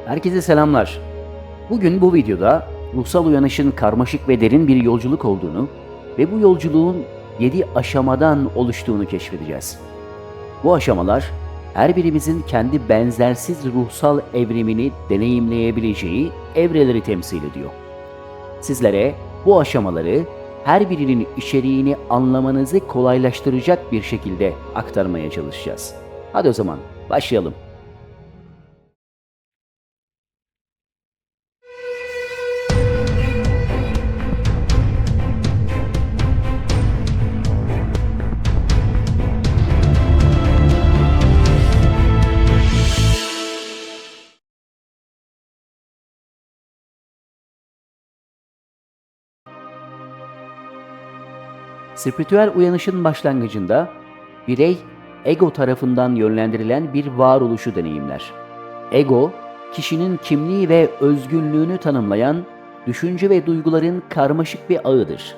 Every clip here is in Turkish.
Herkese selamlar. Bugün bu videoda ruhsal uyanışın karmaşık ve derin bir yolculuk olduğunu ve bu yolculuğun 7 aşamadan oluştuğunu keşfedeceğiz. Bu aşamalar her birimizin kendi benzersiz ruhsal evrimini deneyimleyebileceği evreleri temsil ediyor. Sizlere bu aşamaları her birinin içeriğini anlamanızı kolaylaştıracak bir şekilde aktarmaya çalışacağız. Hadi o zaman başlayalım. Spiritüel uyanışın başlangıcında birey ego tarafından yönlendirilen bir varoluşu deneyimler. Ego, kişinin kimliği ve özgünlüğünü tanımlayan düşünce ve duyguların karmaşık bir ağıdır.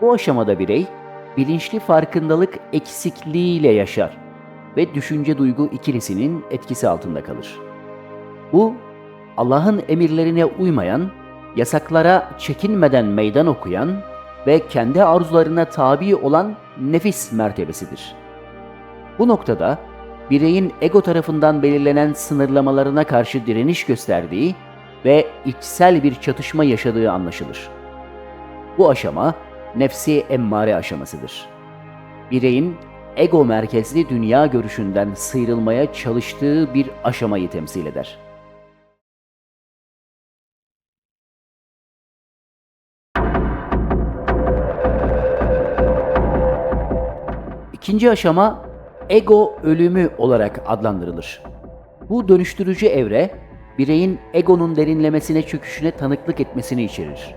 Bu aşamada birey bilinçli farkındalık eksikliğiyle yaşar ve düşünce duygu ikilisinin etkisi altında kalır. Bu, Allah'ın emirlerine uymayan, yasaklara çekinmeden meydan okuyan ve kendi arzularına tabi olan nefis mertebesidir. Bu noktada bireyin ego tarafından belirlenen sınırlamalarına karşı direniş gösterdiği ve içsel bir çatışma yaşadığı anlaşılır. Bu aşama nefsi emmare aşamasıdır. Bireyin ego merkezli dünya görüşünden sıyrılmaya çalıştığı bir aşamayı temsil eder. İkinci aşama ego ölümü olarak adlandırılır. Bu dönüştürücü evre, bireyin egonun derinlemesine çöküşüne tanıklık etmesini içerir.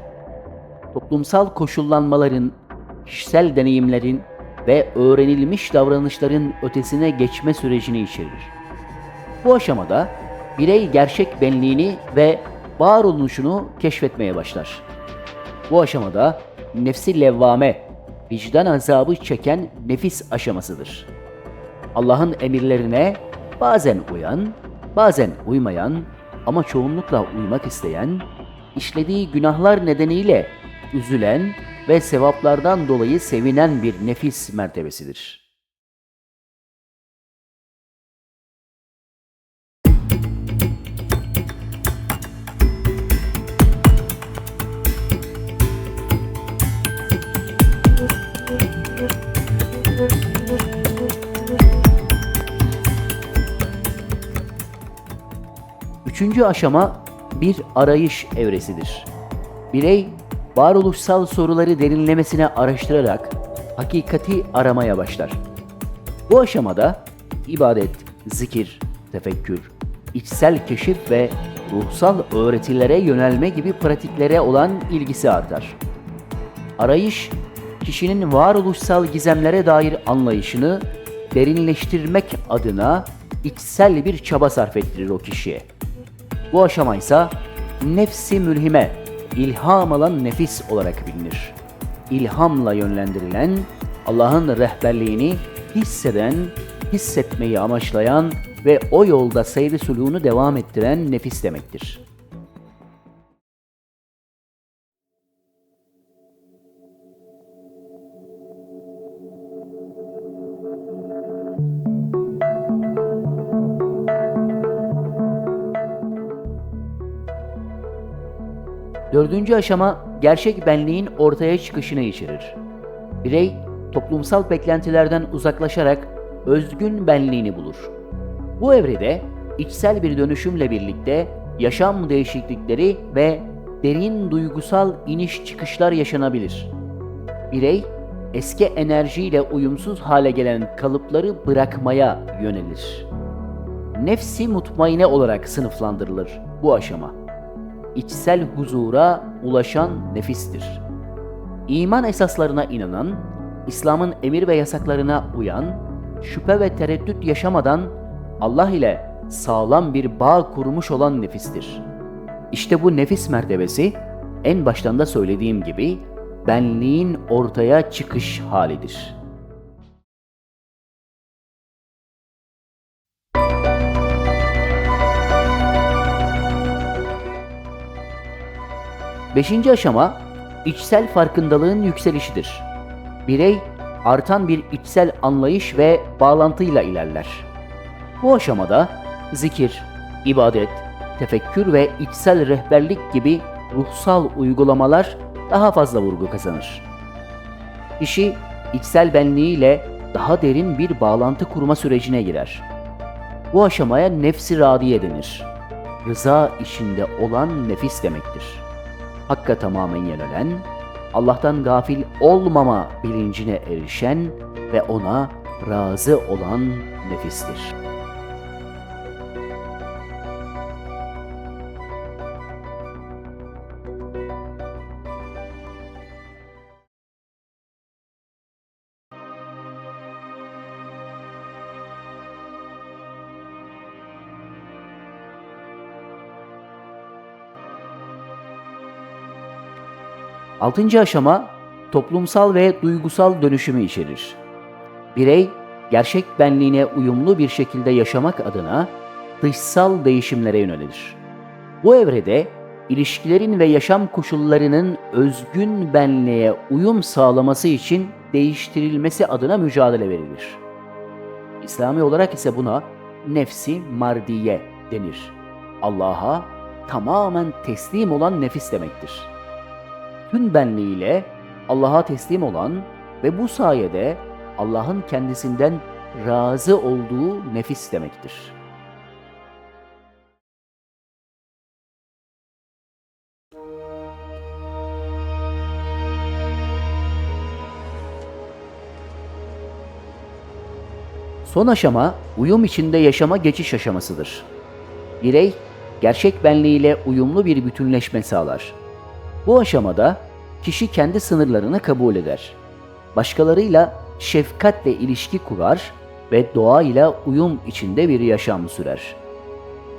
Toplumsal koşullanmaların, kişisel deneyimlerin ve öğrenilmiş davranışların ötesine geçme sürecini içerir. Bu aşamada birey gerçek benliğini ve varoluşunu keşfetmeye başlar. Bu aşamada nefsi levvame, vicdan azabı çeken nefis aşamasıdır. Allah'ın emirlerine bazen uyan, bazen uymayan ama çoğunlukla uymak isteyen, işlediği günahlar nedeniyle üzülen ve sevaplardan dolayı sevinen bir nefis mertebesidir. Üçüncü aşama bir arayış evresidir. Birey, varoluşsal soruları derinlemesine araştırarak hakikati aramaya başlar. Bu aşamada ibadet, zikir, tefekkür, içsel keşif ve ruhsal öğretilere yönelme gibi pratiklere olan ilgisi artar. Arayış, kişinin varoluşsal gizemlere dair anlayışını derinleştirmek adına içsel bir çaba sarf ettirir o kişiye. Bu aşama ise nefsi mülhime, ilham alan nefis olarak bilinir. İlhamla yönlendirilen, Allah'ın rehberliğini hisseden, hissetmeyi amaçlayan ve o yolda seyri sülûğunu devam ettiren nefis demektir. Dördüncü aşama gerçek benliğin ortaya çıkışını içerir. Birey toplumsal beklentilerden uzaklaşarak özgün benliğini bulur. Bu evrede içsel bir dönüşümle birlikte yaşam değişiklikleri ve derin duygusal iniş çıkışlar yaşanabilir. Birey eski enerjiyle uyumsuz hale gelen kalıpları bırakmaya yönelir. Nefsi mutmaine olarak sınıflandırılır bu aşama. İçsel huzura ulaşan nefistir. İman esaslarına inanan, İslam'ın emir ve yasaklarına uyan, şüphe ve tereddüt yaşamadan Allah ile sağlam bir bağ kurmuş olan nefistir. İşte bu nefis mertebesi, en baştan da söylediğim gibi, benliğin ortaya çıkış halidir. Beşinci aşama içsel farkındalığın yükselişidir. Birey artan bir içsel anlayış ve bağlantıyla ilerler. Bu aşamada zikir, ibadet, tefekkür ve içsel rehberlik gibi ruhsal uygulamalar daha fazla vurgu kazanır. Kişi içsel benliğiyle daha derin bir bağlantı kurma sürecine girer. Bu aşamaya nefs-i radiye denir. Rıza içinde olan nefis demektir. Hakka tamamen yönelen, Allah'tan gafil olmama bilincine erişen ve ona razı olan nefistir. Altıncı aşama toplumsal ve duygusal dönüşümü içerir. Birey, gerçek benliğine uyumlu bir şekilde yaşamak adına dışsal değişimlere yönelir. Bu evrede ilişkilerin ve yaşam koşullarının özgün benliğe uyum sağlaması için değiştirilmesi adına mücadele verilir. İslami olarak ise buna nefsi mardiye denir. Allah'a tamamen teslim olan nefis demektir. Tüm benliğiyle Allah'a teslim olan ve bu sayede Allah'ın kendisinden razı olduğu nefis demektir. Son aşama uyum içinde yaşama geçiş aşamasıdır. Birey gerçek benliğiyle uyumlu bir bütünleşme sağlar. Bu aşamada kişi kendi sınırlarını kabul eder. Başkalarıyla şefkatle ilişki kurar ve doğayla uyum içinde bir yaşam sürer.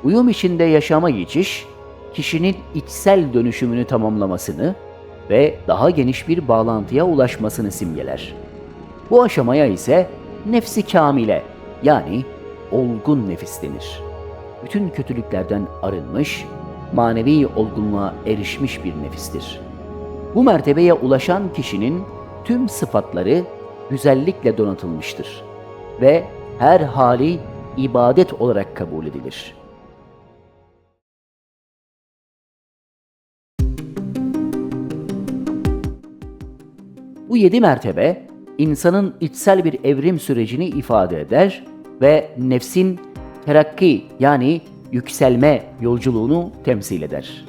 Uyum içinde yaşama geçiş, kişinin içsel dönüşümünü tamamlamasını ve daha geniş bir bağlantıya ulaşmasını simgeler. Bu aşamaya ise nefsi kamile yani olgun nefis denir. Bütün kötülüklerden arınmış, manevi olgunluğa erişmiş bir nefistir. Bu mertebeye ulaşan kişinin tüm sıfatları güzellikle donatılmıştır ve her hali ibadet olarak kabul edilir. Bu 7 mertebe insanın içsel bir evrim sürecini ifade eder ve nefsin terakki yani yükselme yolculuğunu temsil eder.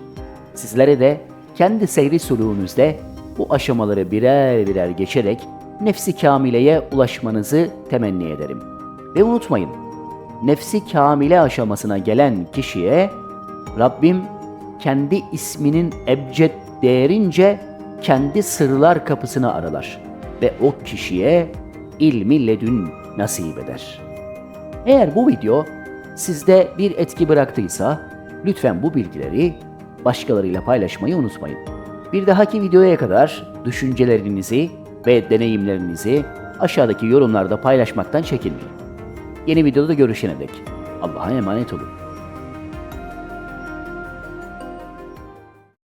Sizlere de kendi seyri suluğunuzda bu aşamaları birer birer geçerek nefsi kamileye ulaşmanızı temenni ederim. Ve unutmayın, nefsi kamile aşamasına gelen kişiye Rabbim kendi isminin ebced değerince kendi sırlar kapısını aralar ve o kişiye ilmi ledün nasip eder. Eğer bu video sizde bir etki bıraktıysa lütfen bu bilgileri başkalarıyla paylaşmayı unutmayın. Bir dahaki videoya kadar düşüncelerinizi ve deneyimlerinizi aşağıdaki yorumlarda paylaşmaktan çekinmeyin. Yeni videoda görüşene dek Allah'a emanet olun.